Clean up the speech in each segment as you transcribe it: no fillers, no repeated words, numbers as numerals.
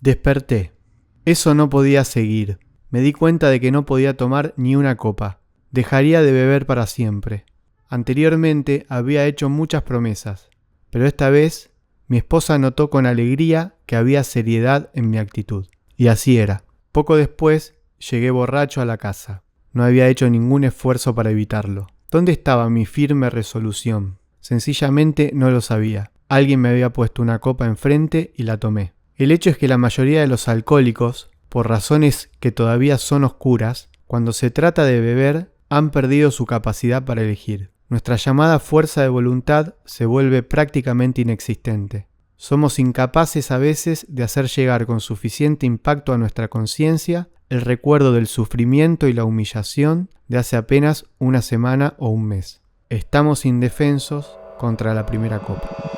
Desperté. Eso no podía seguir. Me di cuenta de que no podía tomar ni una copa. Dejaría de beber para siempre. Anteriormente había hecho muchas promesas, pero esta vez mi esposa notó con alegría que había seriedad en mi actitud. Y así era. Poco después llegué borracho a la casa. No había hecho ningún esfuerzo para evitarlo. ¿Dónde estaba mi firme resolución? Sencillamente no lo sabía. Alguien me había puesto una copa enfrente y la tomé. El hecho es que la mayoría de los alcohólicos, por razones que todavía son oscuras, cuando se trata de beber, han perdido su capacidad para elegir. Nuestra llamada fuerza de voluntad se vuelve prácticamente inexistente. Somos incapaces a veces de hacer llegar con suficiente impacto a nuestra conciencia el recuerdo del sufrimiento y la humillación de hace apenas una semana o un mes. Estamos indefensos contra la primera copa.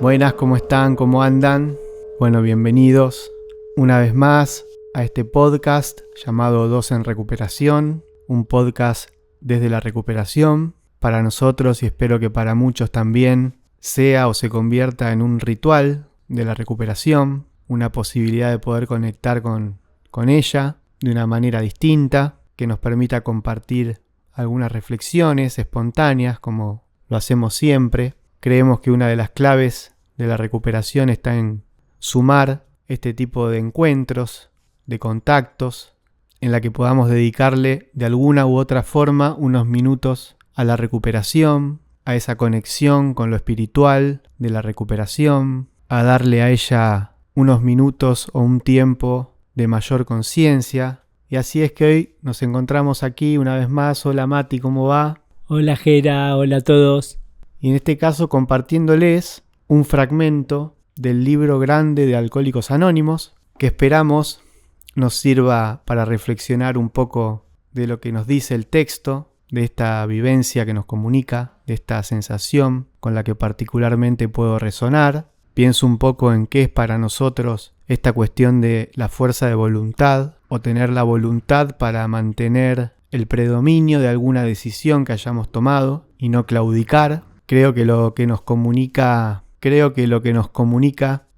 Buenas, ¿cómo están? ¿Cómo andan? Bueno, bienvenidos una vez más a este podcast llamado Dos en Recuperación, un podcast desde la recuperación para nosotros y espero que para muchos también sea o se convierta en un ritual de la recuperación, una posibilidad de poder conectar con ella de una manera distinta, que nos permita compartir algunas reflexiones espontáneas como lo hacemos siempre. Creemos que una de las claves de la recuperación está en sumar este tipo de encuentros, de contactos, en la que podamos dedicarle de alguna u otra forma unos minutos a la recuperación, a esa conexión con lo espiritual de la recuperación, a darle a ella unos minutos o un tiempo de mayor conciencia. Y así es que hoy nos encontramos aquí una vez más. Hola Mati, ¿cómo va? Hola Jera, hola a todos. Y en este caso compartiéndoles un fragmento del libro grande de Alcohólicos Anónimos que esperamos nos sirva para reflexionar un poco de lo que nos dice el texto, de esta vivencia que nos comunica, de esta sensación con la que particularmente puedo resonar. Pienso un poco en qué es para nosotros esta cuestión de la fuerza de voluntad o tener la voluntad para mantener el predominio de alguna decisión que hayamos tomado y no claudicar. Creo que lo que nos comunica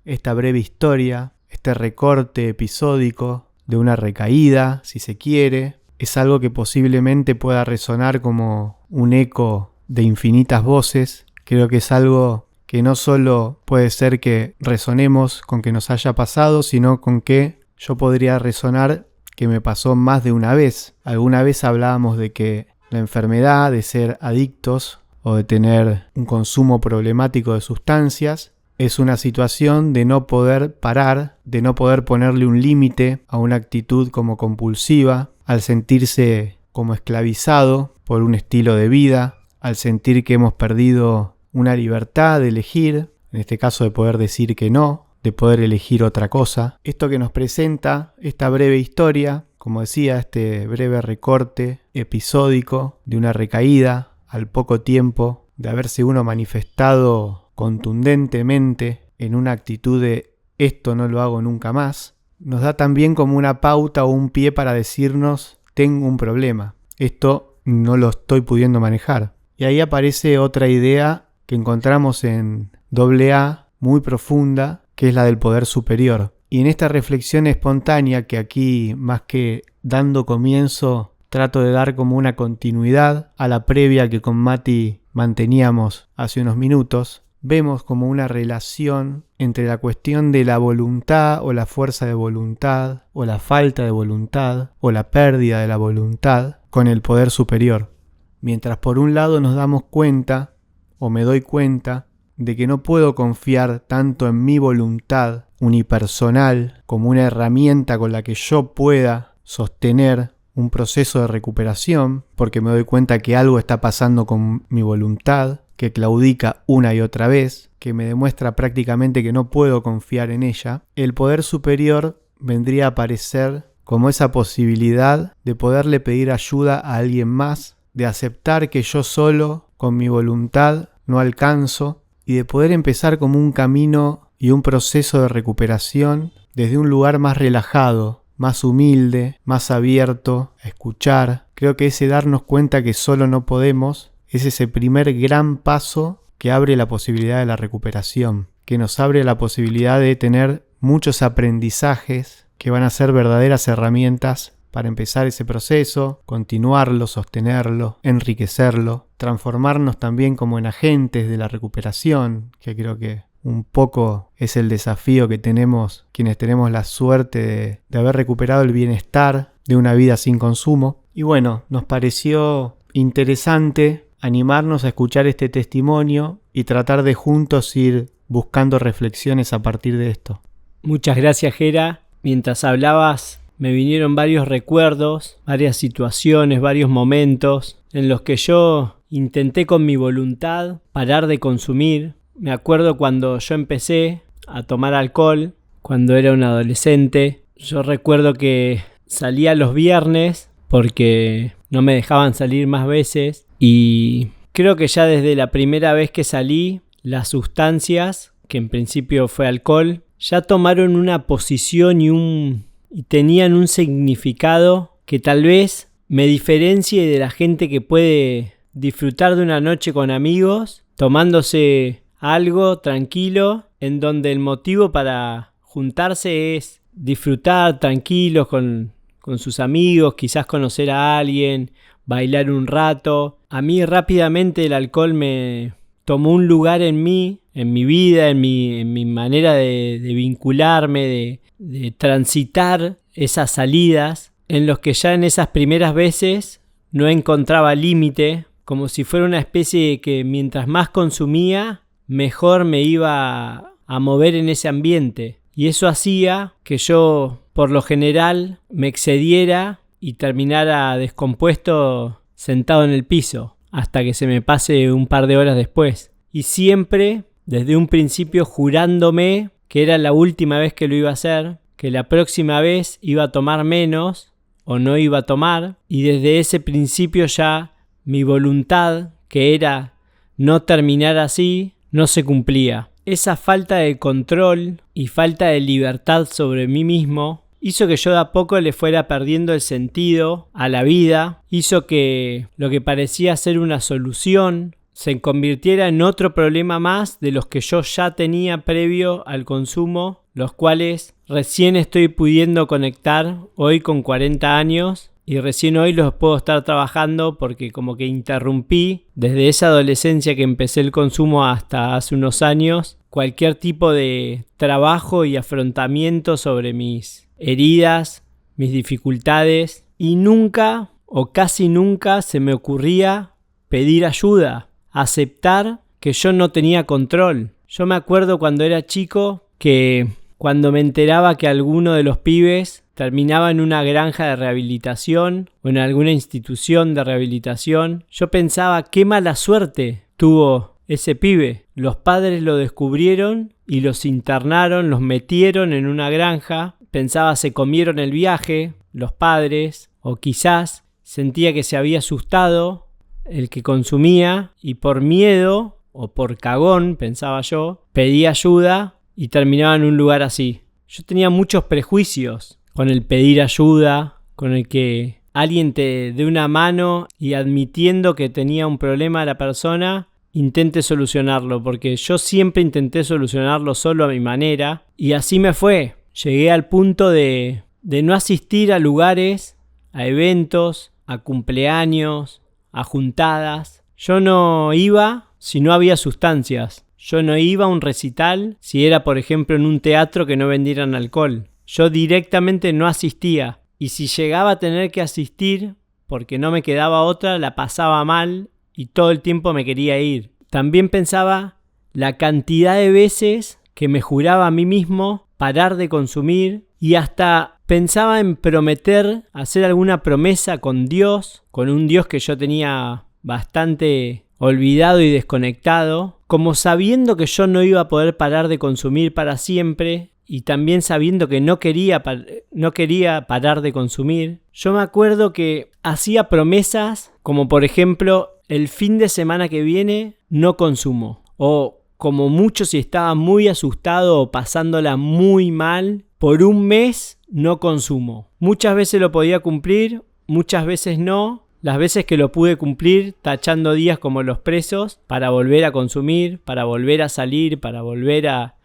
esta breve historia, este recorte episódico de una recaída, si se quiere, es algo que posiblemente pueda resonar como un eco de infinitas voces. Creo que es algo que no solo puede ser que resonemos con que nos haya pasado, sino con que yo podría resonar que me pasó más de una vez. Alguna vez hablábamos de que la enfermedad, de ser adictos, o de tener un consumo problemático de sustancias, es una situación de no poder parar, de no poder ponerle un límite a una actitud como compulsiva, al sentirse como esclavizado por un estilo de vida, al sentir que hemos perdido una libertad de elegir, en este caso de poder decir que no, de poder elegir otra cosa. Esto que nos presenta esta breve historia, como decía, este breve recorte episódico de una recaída, al poco tiempo de haberse uno manifestado contundentemente en una actitud de esto no lo hago nunca más, nos da también como una pauta o un pie para decirnos tengo un problema, esto no lo estoy pudiendo manejar. Y ahí aparece otra idea que encontramos en AA muy profunda, que es la del poder superior. Y en esta reflexión espontánea que aquí, más que dando comienzo, trato de dar como una continuidad a la previa que con Mati manteníamos hace unos minutos. Vemos como una relación entre la cuestión de la voluntad o la fuerza de voluntad o la falta de voluntad o la pérdida de la voluntad con el poder superior. Mientras por un lado nos damos cuenta o me doy cuenta de que no puedo confiar tanto en mi voluntad unipersonal como una herramienta con la que yo pueda sostener un proceso de recuperación, porque me doy cuenta que algo está pasando con mi voluntad, que claudica una y otra vez, que me demuestra prácticamente que no puedo confiar en ella. El poder superior vendría a aparecer como esa posibilidad de poderle pedir ayuda a alguien más, de aceptar que yo solo, con mi voluntad, no alcanzo, y de poder empezar como un camino y un proceso de recuperación desde un lugar más relajado, más humilde, más abierto a escuchar. Creo que ese darnos cuenta que solo no podemos es ese primer gran paso que abre la posibilidad de la recuperación, que nos abre la posibilidad de tener muchos aprendizajes que van a ser verdaderas herramientas para empezar ese proceso, continuarlo, sostenerlo, enriquecerlo, transformarnos también como en agentes de la recuperación, que creo que un poco es el desafío que tenemos quienes tenemos la suerte de haber recuperado el bienestar de una vida sin consumo. Y bueno, nos pareció interesante animarnos a escuchar este testimonio y tratar de juntos ir buscando reflexiones a partir de esto. Muchas gracias, Gera. Mientras hablabas, me vinieron varios recuerdos, varias situaciones, varios momentos en los que yo intenté con mi voluntad parar de consumir. Me acuerdo cuando yo empecé a tomar alcohol, cuando era un adolescente. Yo recuerdo que salía los viernes porque no me dejaban salir más veces y creo que ya desde la primera vez que salí, las sustancias, que en principio fue alcohol, ya tomaron una posición y tenían un significado que tal vez me diferencie de la gente que puede disfrutar de una noche con amigos, tomándose algo tranquilo, en donde el motivo para juntarse es disfrutar tranquilos con sus amigos, quizás conocer a alguien, bailar un rato. A mí rápidamente el alcohol me tomó un lugar en mí, en mi vida, en mi manera de vincularme, de transitar esas salidas, en los que ya en esas primeras veces no encontraba límite, como si fuera una especie de que mientras más consumía, mejor me iba a mover en ese ambiente. Y eso hacía que yo, por lo general, me excediera y terminara descompuesto sentado en el piso, hasta que se me pase un par de horas después. Y siempre, desde un principio, jurándome que era la última vez que lo iba a hacer, que la próxima vez iba a tomar menos o no iba a tomar. Y desde ese principio ya mi voluntad, que era no terminar así, no se cumplía. Esa falta de control y falta de libertad sobre mí mismo hizo que yo de a poco le fuera perdiendo el sentido a la vida, hizo que lo que parecía ser una solución se convirtiera en otro problema más de los que yo ya tenía previo al consumo, los cuales recién estoy pudiendo conectar hoy con 40 años y recién hoy los puedo estar trabajando porque como que interrumpí desde esa adolescencia que empecé el consumo hasta hace unos años cualquier tipo de trabajo y afrontamiento sobre mis heridas, mis dificultades, y nunca o casi nunca se me ocurría pedir ayuda, aceptar que yo no tenía control. Yo me acuerdo cuando era chico que cuando me enteraba que alguno de los pibes terminaba en una granja de rehabilitación o en alguna institución de rehabilitación, yo pensaba qué mala suerte tuvo ese pibe. Los padres lo descubrieron y los internaron, los metieron en una granja. Pensaba se comieron el viaje los padres, o quizás sentía que se había asustado el que consumía y por miedo o por cagón, pensaba yo, pedía ayuda y terminaba en un lugar así. Yo tenía muchos prejuicios con el pedir ayuda, con el que alguien te dé una mano y admitiendo que tenía un problema la persona, intente solucionarlo, porque yo siempre intenté solucionarlo solo a mi manera y así me fue. Llegué al punto de no asistir a lugares, a eventos, a cumpleaños, a juntadas. Yo no iba si no había sustancias. Yo no iba a un recital si era, por ejemplo, en un teatro que no vendieran alcohol. Yo directamente no asistía. Y si llegaba a tener que asistir, porque no me quedaba otra, la pasaba mal y todo el tiempo me quería ir. También pensaba la cantidad de veces que me juraba a mí mismo parar de consumir y hasta pensaba en prometer, hacer alguna promesa con Dios, con un Dios que yo tenía bastante olvidado y desconectado, como sabiendo que yo no iba a poder parar de consumir para siempre y también sabiendo que no quería parar de consumir. Yo me acuerdo que hacía promesas como por ejemplo el fin de semana que viene no consumo, o como mucho si estaba muy asustado o pasándola muy mal, por un mes no consumo. Muchas veces lo podía cumplir, muchas veces no. Las veces que lo pude cumplir, tachando días como los presos, para volver a consumir, para volver a salir, para volver a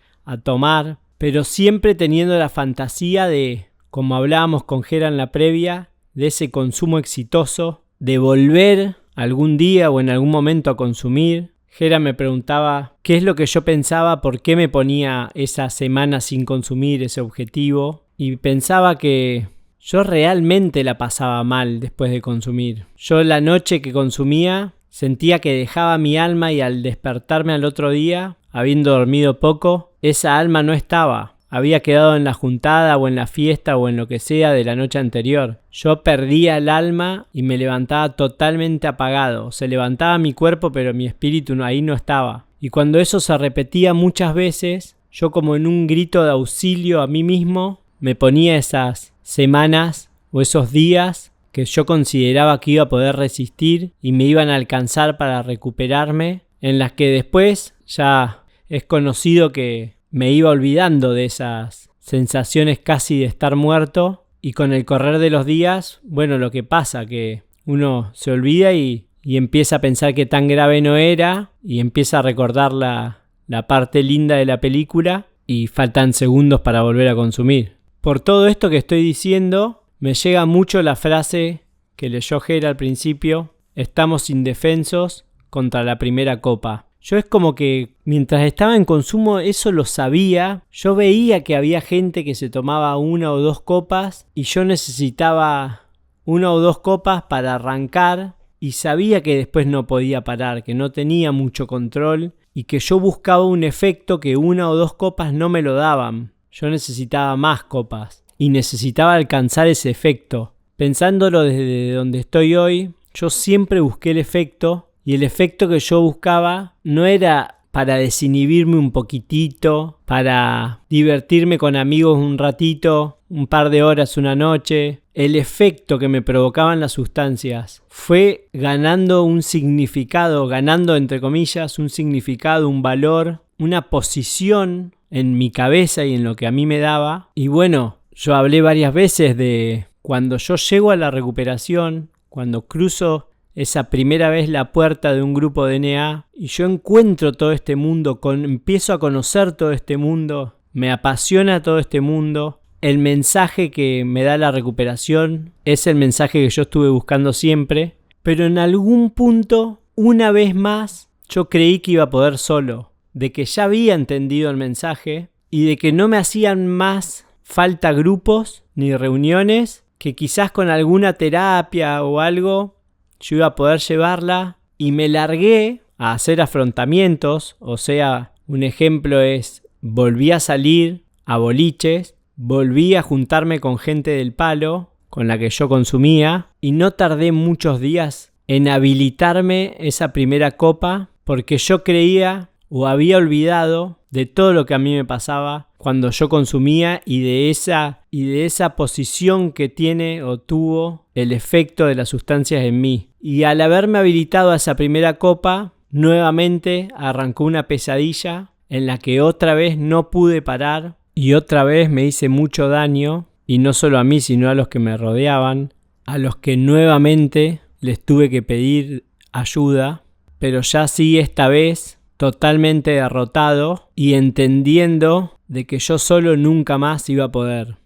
tomar, pero siempre teniendo la fantasía de, como hablábamos con Gera en la previa, de ese consumo exitoso, de volver algún día o en algún momento a consumir. Gera me preguntaba qué es lo que yo pensaba, por qué me ponía esa semana sin consumir, ese objetivo, y pensaba que yo realmente la pasaba mal después de consumir. Yo la noche que consumía sentía que dejaba mi alma y al despertarme al otro día, habiendo dormido poco, esa alma no estaba. Había quedado en la juntada o en la fiesta o en lo que sea de la noche anterior. Yo perdía el alma y me levantaba totalmente apagado. Se levantaba mi cuerpo pero mi espíritu ahí no estaba. Y cuando eso se repetía muchas veces, yo como en un grito de auxilio a mí mismo, me ponía esas semanas o esos días que yo consideraba que iba a poder resistir y me iban a alcanzar para recuperarme, en las que después ya es conocido que me iba olvidando de esas sensaciones casi de estar muerto, y con el correr de los días, bueno, lo que pasa que uno se olvida y empieza a pensar que tan grave no era y empieza a recordar la parte linda de la película y faltan segundos para volver a consumir. Por todo esto que estoy diciendo, me llega mucho la frase que leyó Gera al principio: estamos indefensos contra la primera copa. Yo es como que mientras estaba en consumo eso lo sabía. Yo veía que había gente que se tomaba 1 o 2 copas y yo necesitaba 1 o 2 copas para arrancar, y sabía que después no podía parar, que no tenía mucho control y que yo buscaba un efecto que 1 o 2 copas no me lo daban. Yo necesitaba más copas y necesitaba alcanzar ese efecto. Pensándolo desde donde estoy hoy, yo siempre busqué el efecto. Y el efecto que yo buscaba no era para desinhibirme un poquitito, para divertirme con amigos un ratito, un par de horas una noche. El efecto que me provocaban las sustancias fue ganando un significado, ganando entre comillas un significado, un valor, una posición en mi cabeza y en lo que a mí me daba. Y bueno, yo hablé varias veces de cuando yo llego a la recuperación, cuando cruzo esa primera vez la puerta de un grupo de NA y yo encuentro todo este mundo, empiezo a conocer todo este mundo, me apasiona todo este mundo. El mensaje que me da la recuperación es el mensaje que yo estuve buscando siempre, pero en algún punto, una vez más, yo creí que iba a poder solo, de que ya había entendido el mensaje y de que no me hacían más falta grupos ni reuniones, que quizás con alguna terapia o algo yo iba a poder llevarla, y me largué a hacer afrontamientos. O sea, un ejemplo es, volví a salir a boliches, volví a juntarme con gente del palo con la que yo consumía, y no tardé muchos días en habilitarme esa primera copa, porque yo creía o había olvidado de todo lo que a mí me pasaba cuando yo consumía y de esa posición que tiene o tuvo el efecto de las sustancias en mí. Y al haberme habilitado a esa primera copa, nuevamente arrancó una pesadilla en la que otra vez no pude parar y otra vez me hice mucho daño, y no solo a mí sino a los que me rodeaban, a los que nuevamente les tuve que pedir ayuda, pero ya sí esta vez totalmente derrotado y entendiendo de que yo solo nunca más iba a poder.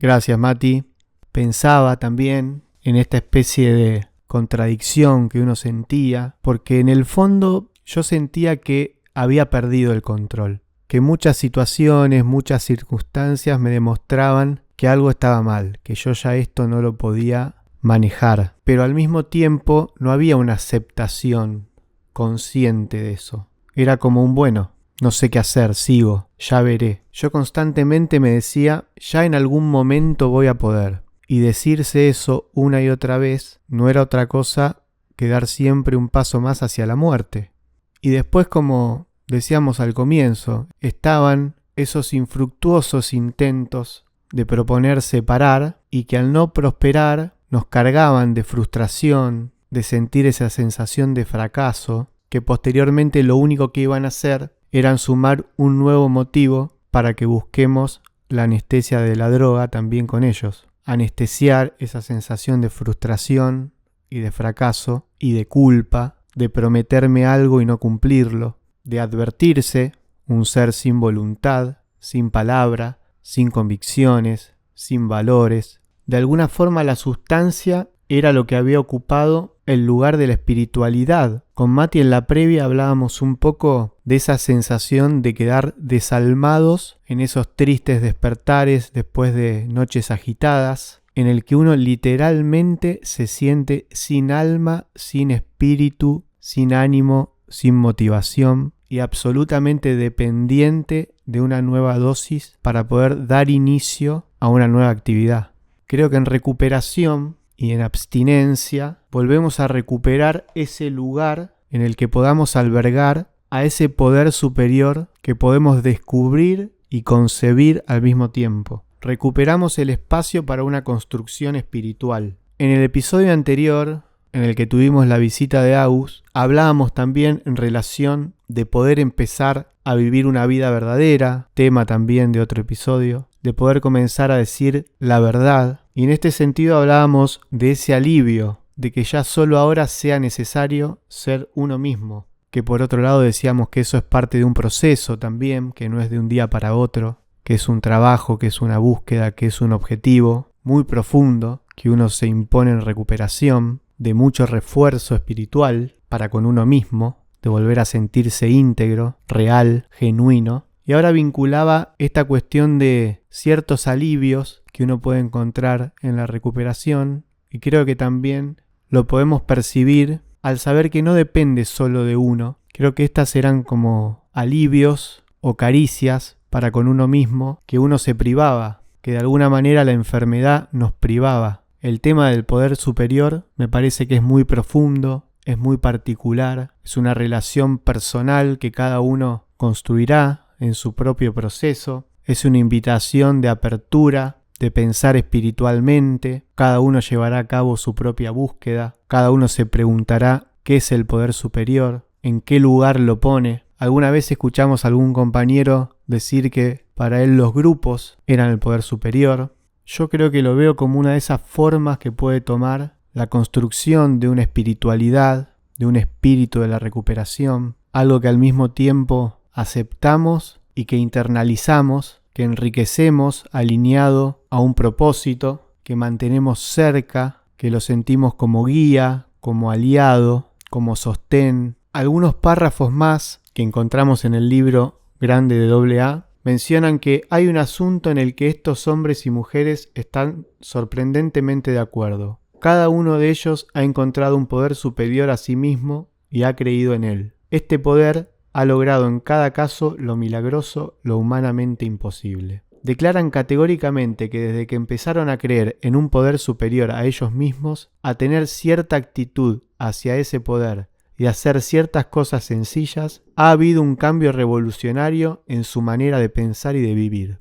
Gracias, Mati. Pensaba también en esta especie de contradicción que uno sentía, porque en el fondo yo sentía que había perdido el control, que muchas situaciones, muchas circunstancias me demostraban que algo estaba mal, que yo ya esto no lo podía manejar, pero al mismo tiempo no había una aceptación consciente de eso. Era como un bueno, no sé qué hacer, sigo, ya veré. Yo constantemente me decía, ya en algún momento voy a poder. Y decirse eso una y otra vez no era otra cosa que dar siempre un paso más hacia la muerte. Y después, como decíamos al comienzo, estaban esos infructuosos intentos de proponerse parar y que al no prosperar nos cargaban de frustración, de sentir esa sensación de fracaso, que posteriormente lo único que iban a hacer era sumar un nuevo motivo para que busquemos la anestesia de la droga también con ellos. Anestesiar esa sensación de frustración y de fracaso y de culpa, de prometerme algo y no cumplirlo, de advertirse un ser sin voluntad, sin palabra, sin convicciones, sin valores. De alguna forma la sustancia era lo que había ocupado el lugar de la espiritualidad. Con Mati en la previa hablábamos un poco de esa sensación de quedar desalmados en esos tristes despertares después de noches agitadas, en el que uno literalmente se siente sin alma, sin espíritu, sin ánimo, sin motivación y absolutamente dependiente de una nueva dosis para poder dar inicio a una nueva actividad. Creo que en recuperación y en abstinencia volvemos a recuperar ese lugar en el que podamos albergar a ese poder superior que podemos descubrir y concebir al mismo tiempo. Recuperamos el espacio para una construcción espiritual. En el episodio anterior, en el que tuvimos la visita de Agus, hablábamos también en relación de poder empezar a vivir una vida verdadera, tema también de otro episodio, de poder comenzar a decir la verdad. Y en este sentido hablábamos de ese alivio, de que ya solo ahora sea necesario ser uno mismo. Que por otro lado decíamos que eso es parte de un proceso también, que no es de un día para otro, que es un trabajo, que es una búsqueda, que es un objetivo muy profundo, que uno se impone en recuperación, de mucho refuerzo espiritual para con uno mismo, de volver a sentirse íntegro, real, genuino. Y ahora vinculaba esta cuestión de ciertos alivios que uno puede encontrar en la recuperación, y creo que también lo podemos percibir al saber que no depende solo de uno. Creo que estas serán como alivios o caricias para con uno mismo que uno se privaba, que de alguna manera la enfermedad nos privaba. El tema del poder superior me parece que es muy profundo, es muy particular, es una relación personal que cada uno construirá en su propio proceso, es una invitación de apertura, de pensar espiritualmente, cada uno llevará a cabo su propia búsqueda, cada uno se preguntará qué es el poder superior, en qué lugar lo pone. Alguna vez escuchamos a algún compañero decir que para él los grupos eran el poder superior. Yo creo que lo veo como una de esas formas que puede tomar la construcción de una espiritualidad, de un espíritu de la recuperación, algo que al mismo tiempo aceptamos y que internalizamos, que enriquecemos alineado a un propósito, que mantenemos cerca, que lo sentimos como guía, como aliado, como sostén. Algunos párrafos más que encontramos en el libro grande de AA mencionan que hay un asunto en el que estos hombres y mujeres están sorprendentemente de acuerdo. Cada uno de ellos ha encontrado un poder superior a sí mismo y ha creído en él. Este poder ha logrado en cada caso lo milagroso, lo humanamente imposible. Declaran categóricamente que desde que empezaron a creer en un poder superior a ellos mismos, a tener cierta actitud hacia ese poder y hacer ciertas cosas sencillas, ha habido un cambio revolucionario en su manera de pensar y de vivir.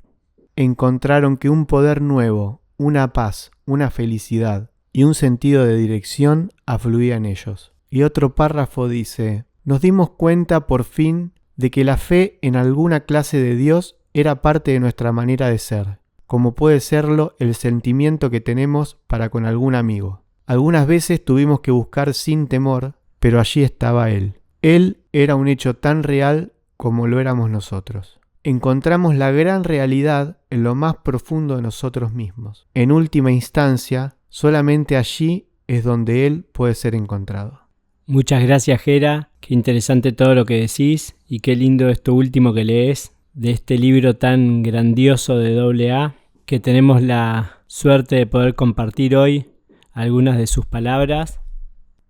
Encontraron que un poder nuevo, una paz, una felicidad y un sentido de dirección afluía en ellos. Y otro párrafo dice: nos dimos cuenta por fin de que la fe en alguna clase de Dios era parte de nuestra manera de ser, como puede serlo el sentimiento que tenemos para con algún amigo. Algunas veces tuvimos que buscar sin temor, pero allí estaba Él. Él era un hecho tan real como lo éramos nosotros. Encontramos la gran realidad en lo más profundo de nosotros mismos. En última instancia, solamente allí es donde Él puede ser encontrado. Muchas gracias, Gera. Qué interesante todo lo que decís y qué lindo esto último que lees de este libro tan grandioso de AA, que tenemos la suerte de poder compartir hoy algunas de sus palabras.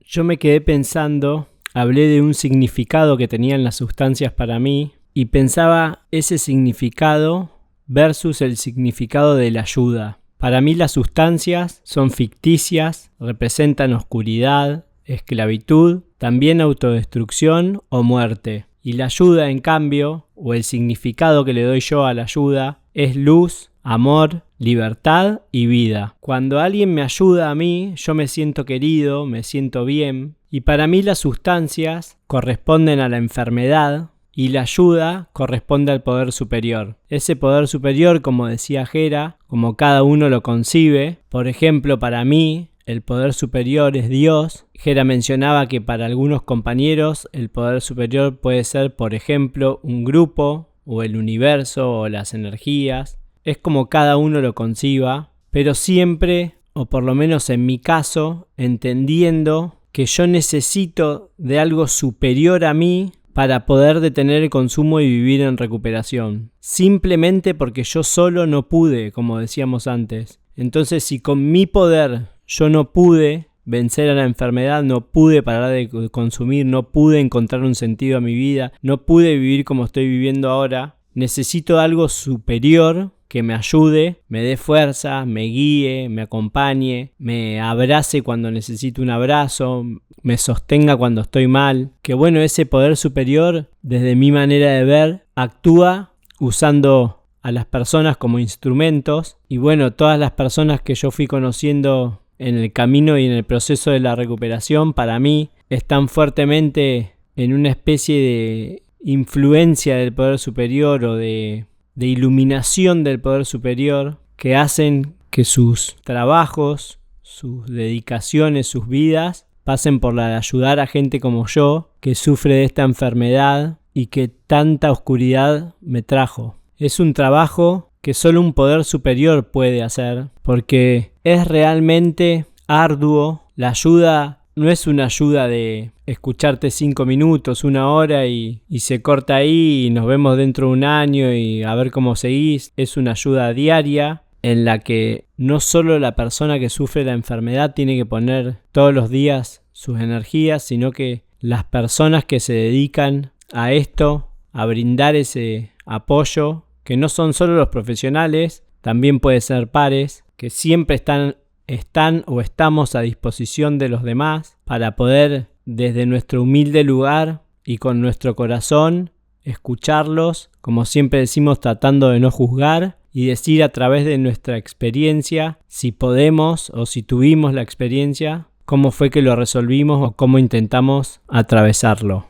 Yo me quedé pensando, hablé de un significado que tenían las sustancias para mí y pensaba ese significado versus el significado de la ayuda. Para mí las sustancias son ficticias, representan oscuridad, esclavitud, también autodestrucción o muerte. Y la ayuda, en cambio, o el significado que le doy yo a la ayuda, es luz, amor, libertad y vida. Cuando alguien me ayuda a mí, yo me siento querido, me siento bien, Y para mí las sustancias corresponden a la enfermedad y la ayuda corresponde al poder superior. Ese poder superior, como decía Gera, como cada uno lo concibe, por ejemplo, para mí el poder superior es Dios. Gera mencionaba que para algunos compañeros el poder superior puede ser, por ejemplo, un grupo o el universo o las energías. Es como cada uno lo conciba, pero siempre, o por lo menos en mi caso, entendiendo que yo necesito de algo superior a mí para poder detener el consumo y vivir en recuperación. Simplemente porque yo solo no pude, como decíamos antes. Entonces, si con mi poder yo no pude vencer a la enfermedad, no pude parar de consumir, no pude encontrar un sentido a mi vida, no pude vivir como estoy viviendo ahora, necesito algo superior que me ayude, me dé fuerza, me guíe, me acompañe, me abrace cuando necesito un abrazo, me sostenga cuando estoy mal. Que bueno, ese poder superior, desde mi manera de ver, actúa usando a las personas como instrumentos. Y bueno, todas las personas que yo fui conociendo en el camino y en el proceso de la recuperación, para mí, están fuertemente en una especie de influencia del poder superior o de iluminación del poder superior, que hacen que sus trabajos, sus dedicaciones, sus vidas pasen por la de ayudar a gente como yo que sufre de esta enfermedad y que tanta oscuridad me trajo. Es un trabajo que solo un poder superior puede hacer, porque es realmente arduo. La ayuda no es una ayuda de escucharte 5 minutos, 1 hora y se corta ahí y nos vemos dentro de un año y a ver cómo seguís. Es una ayuda diaria en la que no solo la persona que sufre la enfermedad tiene que poner todos los días sus energías, sino que las personas que se dedican a esto, a brindar ese apoyo, que no son solo los profesionales, también puede ser pares, que siempre están o estamos a disposición de los demás para poder, desde nuestro humilde lugar y con nuestro corazón, escucharlos, como siempre decimos, tratando de no juzgar y decir a través de nuestra experiencia, si podemos o si tuvimos la experiencia, cómo fue que lo resolvimos o cómo intentamos atravesarlo.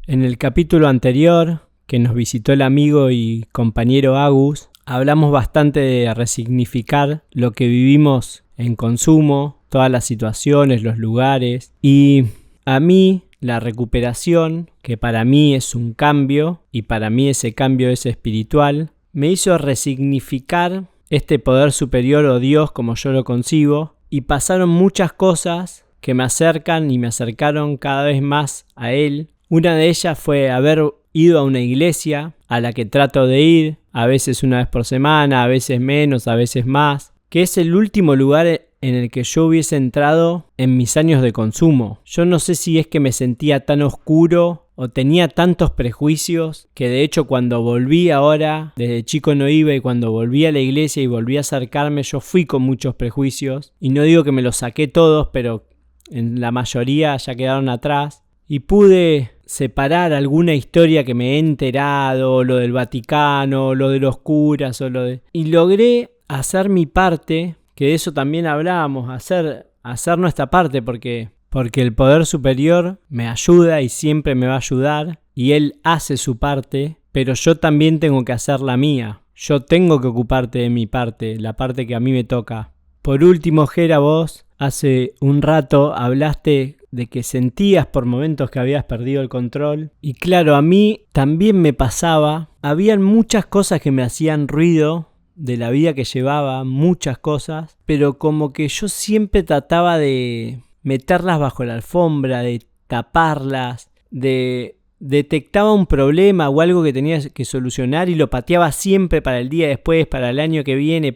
En el capítulo anterior, que nos visitó el amigo y compañero Agus, hablamos bastante de resignificar lo que vivimos en consumo, todas las situaciones, los lugares, y a mí la recuperación, que para mí es un cambio y para mí ese cambio es espiritual, me hizo resignificar este poder superior o Dios como yo lo concibo, y pasaron muchas cosas que me acercan y me acercaron cada vez más a Él. Una de ellas fue haber ido a una iglesia a la que trato de ir, a veces una vez por semana, a veces menos, a veces más, que es el último lugar en el que yo hubiese entrado en mis años de consumo. Yo no sé si es que me sentía tan oscuro o tenía tantos prejuicios que de hecho cuando volví ahora, desde chico no iba, y cuando volví a la iglesia y volví a acercarme, yo fui con muchos prejuicios, y no digo que me los saqué todos, pero en la mayoría ya quedaron atrás, y pude separar alguna historia que me he enterado, lo del Vaticano, lo de los curas, y logré hacer mi parte, que de eso también hablábamos, hacer nuestra parte, porque el poder superior me ayuda y siempre me va a ayudar, y Él hace su parte, pero yo también tengo que hacer la mía. Yo tengo que ocuparte de mi parte, la parte que a mí me toca. Por último, Gera, vos hace un rato hablaste de que sentías por momentos que habías perdido el control. Y claro, a mí también me pasaba. Habían muchas cosas que me hacían ruido de la vida que llevaba, muchas cosas, pero como que yo siempre trataba de meterlas bajo la alfombra, de taparlas, detectaba un problema o algo que tenía que solucionar y lo pateaba siempre para el día después, para el año que viene,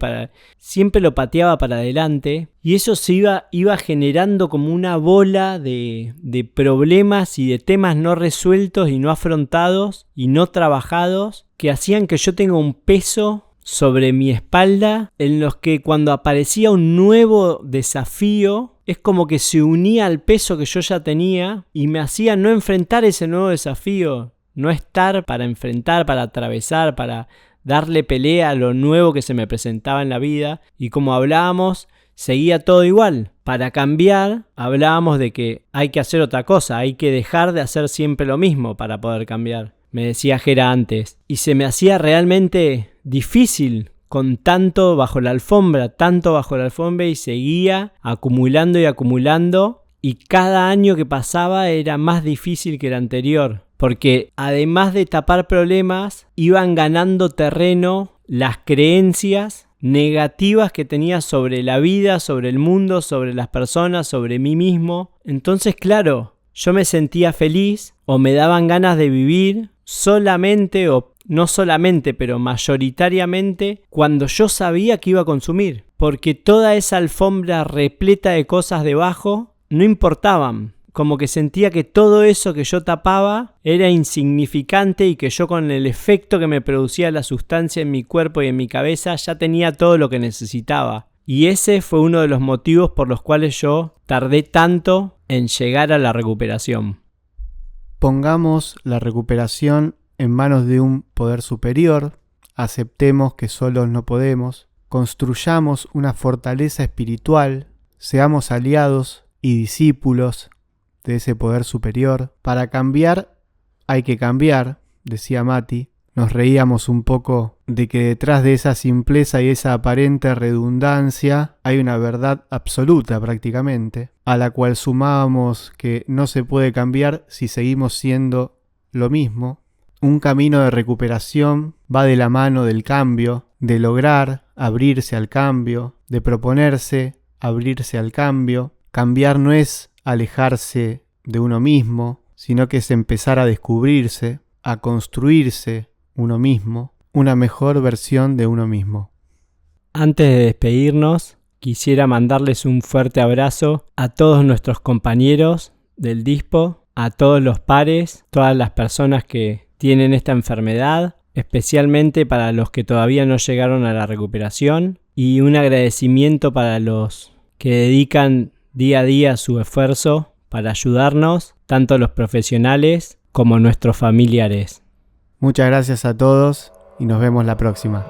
siempre lo pateaba para adelante, y eso se iba generando como una bola de problemas y de temas no resueltos y no afrontados y no trabajados, que hacían que yo tenga un peso sobre mi espalda, en los que cuando aparecía un nuevo desafío es como que se unía al peso que yo ya tenía y me hacía no enfrentar ese nuevo desafío, no estar para enfrentar, para atravesar, para darle pelea a lo nuevo que se me presentaba en la vida. Y como hablábamos, seguía todo igual. Para cambiar, hablábamos de que hay que hacer otra cosa, hay que dejar de hacer siempre lo mismo para poder cambiar. Me decía Jera antes. Y se me hacía realmente difícil con tanto bajo la alfombra y seguía acumulando y acumulando. Y cada año que pasaba era más difícil que el anterior. Porque además de tapar problemas, iban ganando terreno las creencias negativas que tenía sobre la vida, sobre el mundo, sobre las personas, sobre mí mismo. Entonces, claro, yo me sentía feliz o me daban ganas de vivir solamente o no solamente, pero mayoritariamente cuando yo sabía que iba a consumir. Porque toda esa alfombra repleta de cosas debajo no importaban. Como que sentía que todo eso que yo tapaba era insignificante y que yo con el efecto que me producía la sustancia en mi cuerpo y en mi cabeza ya tenía todo lo que necesitaba. Y ese fue uno de los motivos por los cuales yo tardé tanto en llegar a la recuperación. Pongamos la recuperación en manos de un poder superior, aceptemos que solos no podemos, construyamos una fortaleza espiritual, seamos aliados y discípulos de ese poder superior. Para cambiar hay que cambiar, decía Mati. Nos reíamos un poco de que detrás de esa simpleza y esa aparente redundancia hay una verdad absoluta prácticamente, a la cual sumábamos que no se puede cambiar si seguimos siendo lo mismo. Un camino de recuperación va de la mano del cambio, de lograr abrirse al cambio, de proponerse abrirse al cambio. Cambiar no es alejarse de uno mismo, sino que es empezar a descubrirse, a construirse uno mismo, una mejor versión de uno mismo. Antes de despedirnos, quisiera mandarles un fuerte abrazo a todos nuestros compañeros del DISPO, a todos los pares, todas las personas que tienen esta enfermedad, especialmente para los que todavía no llegaron a la recuperación, y un agradecimiento para los que dedican día a día su esfuerzo para ayudarnos, tanto los profesionales como nuestros familiares. Muchas gracias a todos y nos vemos la próxima.